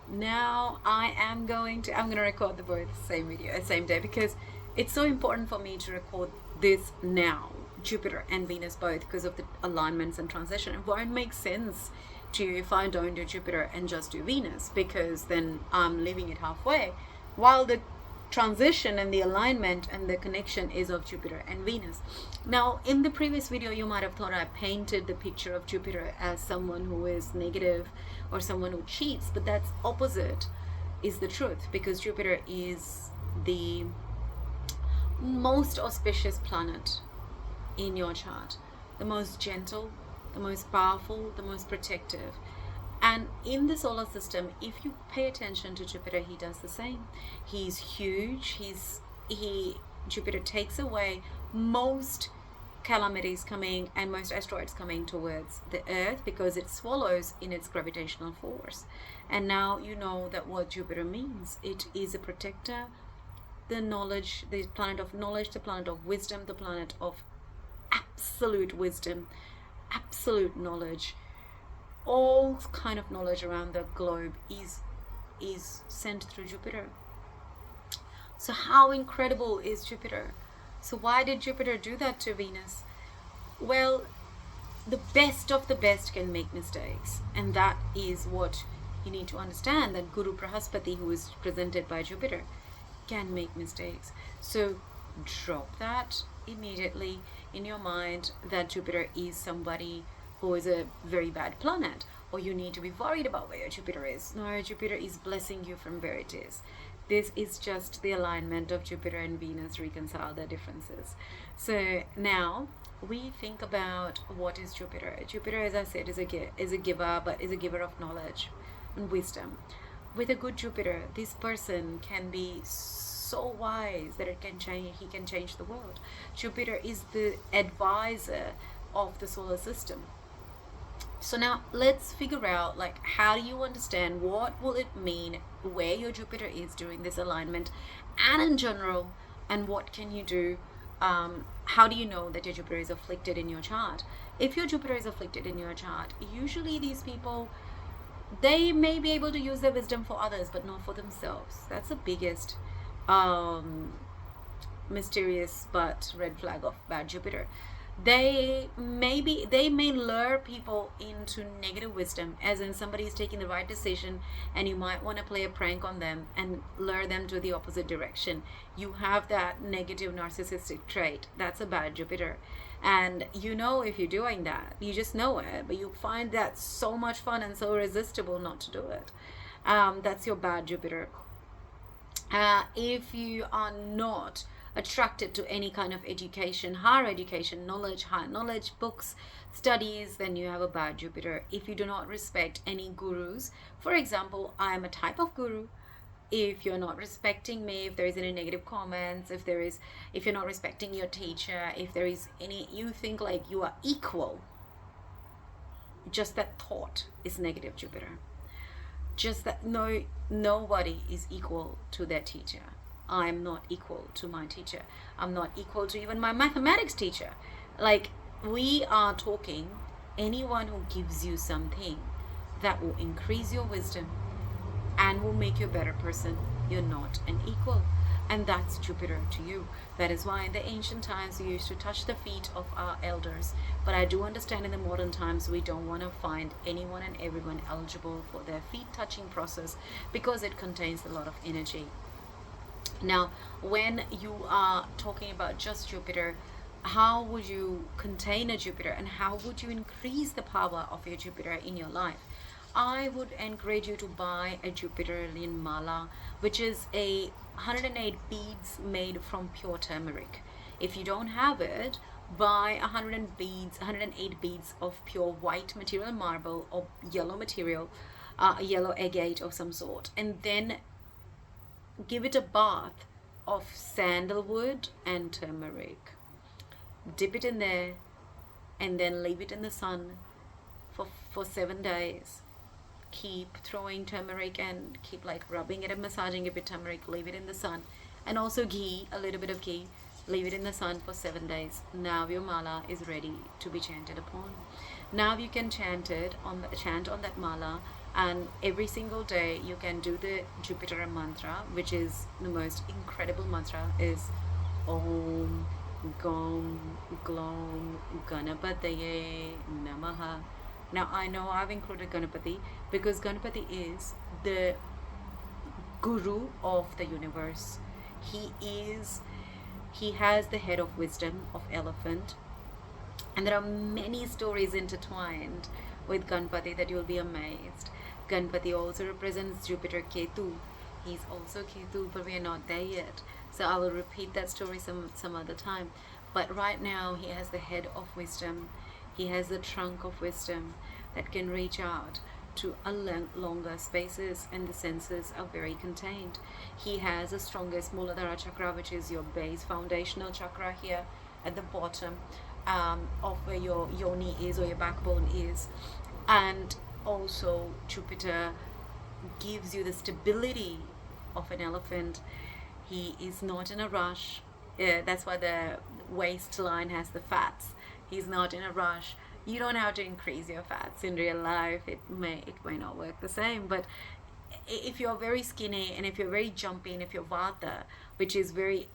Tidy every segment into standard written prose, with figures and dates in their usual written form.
Now I'm going to record the both same video, same day, because it's so important for me to record this now, Jupiter and Venus both, because of the alignments and transition. It won't make sense to you if I don't do Jupiter and just do Venus, because then I'm leaving it halfway, while the transition and the alignment and the connection is of Jupiter and Venus. Now, in the previous video, you might have thought I painted the picture of Jupiter as someone who is negative or someone who cheats, but that's opposite is the truth, because Jupiter is the most auspicious planet in your chart, the most gentle, the most powerful, the most protective. And in the solar system, if you pay attention to Jupiter, he does the same. He's huge. Jupiter takes away most calamities coming and most asteroids coming towards the Earth, because it swallows in its gravitational force. And now you know that what Jupiter means. It is a protector, the knowledge, the planet of knowledge, the planet of wisdom, the planet of absolute wisdom, absolute knowledge. All kind of knowledge around the globe is sent through Jupiter. So how incredible is Jupiter? So why did Jupiter do that to Venus? Well, the best of the best can make mistakes, and that is what you need to understand, that Guru Brahaspati, who is presented by Jupiter, can make mistakes. So drop that immediately in your mind, that Jupiter is somebody who is a very bad planet, or you need to be worried about where Jupiter is. No, Jupiter is blessing you from where it is. This is just the alignment of Jupiter and Venus reconcile their differences. So now we think about what is Jupiter. Jupiter, as I said, is a giver, but is a giver of knowledge and wisdom. With a good Jupiter, this person can be so wise that he can change the world. Jupiter is the advisor of the solar system. So now let's figure out, like, how do you understand what will it mean where your Jupiter is during this alignment and in general, and what can you do? How do you know that your Jupiter is afflicted in your chart? If your Jupiter is afflicted in your chart, usually these people, they may be able to use their wisdom for others, but not for themselves. That's the biggest mysterious but red flag of bad Jupiter. They may lure people into negative wisdom, as in somebody is taking the right decision and you might want to play a prank on them and lure them to the opposite direction. You have that negative narcissistic trait. That's a bad Jupiter. And you know, if you're doing that, you just know it, but you find that so much fun and so irresistible not to do it. That's your bad Jupiter. If you are not attracted to any kind of education, higher education, high knowledge, books, studies, then you have a bad Jupiter. If you do not respect any gurus, for example, I am a type of guru. If you're not respecting me, if there is any negative comments, if you're not respecting your teacher, if there is any, you think like you are equal, just that thought is negative Jupiter. Just that nobody is equal to their teacher. I'm not equal to my teacher. I'm not equal to even my mathematics teacher. Like, we are talking anyone who gives you something that will increase your wisdom and will make you a better person. You're not an equal. And that's Jupiter to you. That is why in the ancient times we used to touch the feet of our elders. But I do understand in the modern times we don't want to find anyone and everyone eligible for their feet touching process, because it contains a lot of energy. Now, when you are talking about just Jupiter, how would you contain a Jupiter and how would you increase the power of your Jupiter in your life? I would encourage you to buy a Jupiterian mala, which is a 108 beads made from pure turmeric. If you don't have it, buy 108 beads of pure white material marble or yellow material, yellow agate of some sort, and then give it a bath of sandalwood and turmeric. Dip it in there and then leave it in the sun for 7 days. Keep throwing turmeric and keep like rubbing it and massaging it with turmeric. Leave it in the sun, and also ghee, a little bit of ghee. Leave it in the sun for 7 days. Now your mala is ready to be chanted upon. Now you can chant on that mala And every single day you can do the Jupiter mantra, which is the most incredible mantra, is Om Gom Glom Ganapataye Namaha. Now I know I've included Ganapati because Ganapati is the guru of the universe. He has the head of wisdom of elephant, and there are many stories intertwined with Ganpati that you'll be amazed. Ganpati also represents Jupiter Ketu. He's also Ketu, but we are not there yet. So I will repeat that story some other time. But right now he has the head of wisdom. He has the trunk of wisdom that can reach out to a longer spaces, and the senses are very contained. He has the strongest Muladhara chakra, which is your base foundational chakra here at the bottom of where your yoni is or your backbone is. And also Jupiter gives you the stability of an elephant. He is not in a rush. That's why the waistline has the fats. He's not in a rush. You don't have to increase your fats in real life. It may not work the same, but if you're very skinny and if you're very jumpy, and if you're Vata, which is very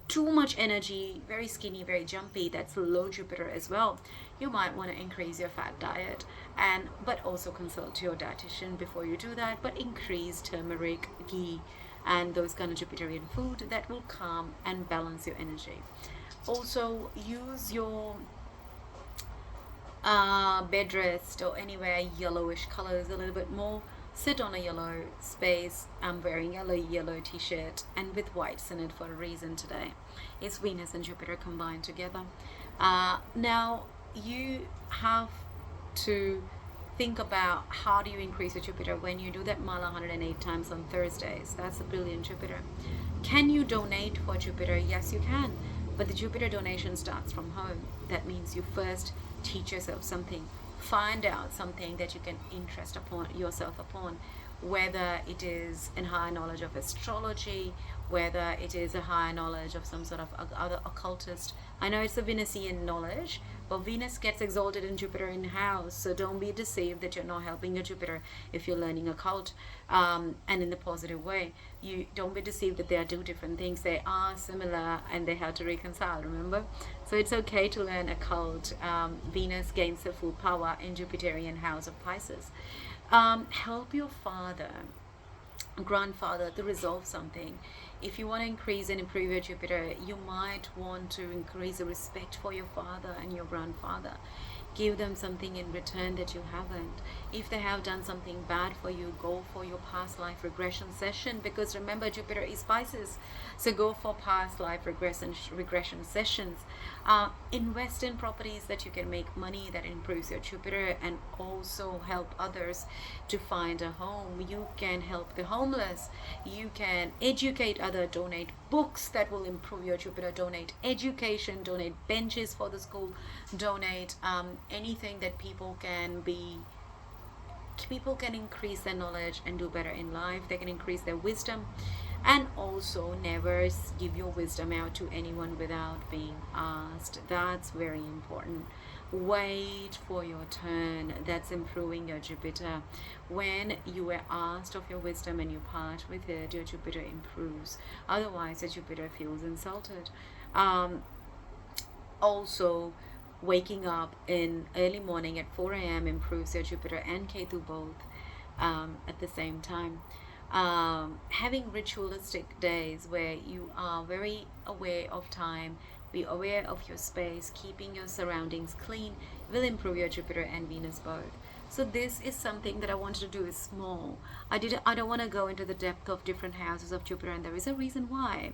too much energy, very skinny, very jumpy, that's low Jupiter as well, you might want to increase your fat diet, but also consult your dietitian before you do that. But increase turmeric, ghee, and those kind of Jupiterian food that will calm and balance your energy. Also use your bed rest or anywhere yellowish colors a little bit more. Sit on a yellow space. I'm wearing a yellow t-shirt and with whites in it for a reason today. It's Venus and Jupiter combined together. Now you have to think about how do you increase your Jupiter when you do that mala 108 times on Thursdays. That's a brilliant Jupiter. Can you donate for Jupiter? Yes, you can. But the Jupiter donation starts from home. That means you first teach yourself something. Find out something that you can interest yourself upon, whether it is a higher knowledge of astrology, whether it is a higher knowledge of some sort of other occultist. I know it's a Venusian knowledge, but Venus gets exalted in Jupiter in house, so don't be deceived that you're not helping your Jupiter if you're learning occult, and in the positive way. You don't be deceived that they are two different things. They are similar and they have to reconcile, remember? So it's okay to learn occult. Venus gains the full power in Jupiterian house of Pisces. Help your father, grandfather, to resolve something. If you want to increase and improve your Jupiter, you might want to increase the respect for your father and your grandfather. Give them something in return that you haven't. If they have done something bad for you, go for your past life regression session, because remember Jupiter is Pisces, so go for past life regression sessions. Invest in properties that you can make money, that improves your Jupiter, and also help others to find a home. You can help the homeless, you can educate others, donate books that will improve your Jupiter, donate education, donate benches for the school, donate anything that people can increase their knowledge and do better in life. They can increase their wisdom. And also never give your wisdom out to anyone without being asked. That's very important. Wait for your turn. That's improving your Jupiter. When you are asked of your wisdom and you part with it, your Jupiter improves. Otherwise your Jupiter feels insulted. Also waking up in early morning at 4 a.m. improves your Jupiter and Ketu both at the same time. Having ritualistic days where you are very aware of time, be aware of your space, keeping your surroundings clean, will improve your Jupiter and Venus both. So this is something that I wanted to do is small. I don't want to go into the depth of different houses of Jupiter, and there is a reason why.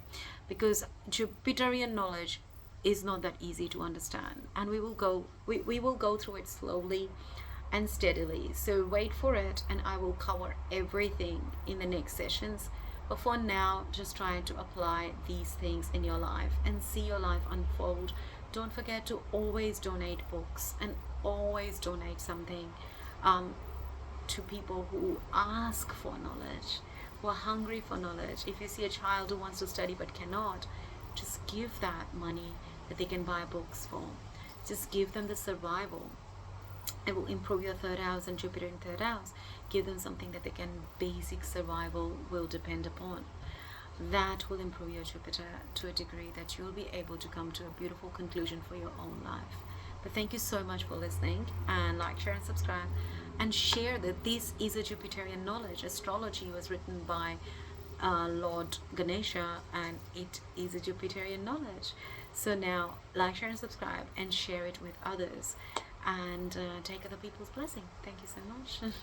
Because Jupiterian knowledge is not that easy to understand, and we will go through it slowly and steadily. So wait for it, and I will cover everything in the next sessions. But for now, just try to apply these things in your life and see your life unfold. Don't forget to always donate books and always donate something to people who ask for knowledge, who are hungry for knowledge. If you see a child who wants to study but cannot, just give that money that they can buy books for. Just give them the survival. It will improve your third house, and Jupiter in third house, give them something that they can, basic survival will depend upon. That will improve your Jupiter to a degree that you'll be able to come to a beautiful conclusion for your own life. But thank you so much for listening, and like, share, and subscribe, and share that this is a Jupiterian knowledge. Astrology was written by Lord Ganesha, and it is a Jupiterian knowledge. So now, like, share, and subscribe, and share it with others, and take other people's blessing. Thank you so much.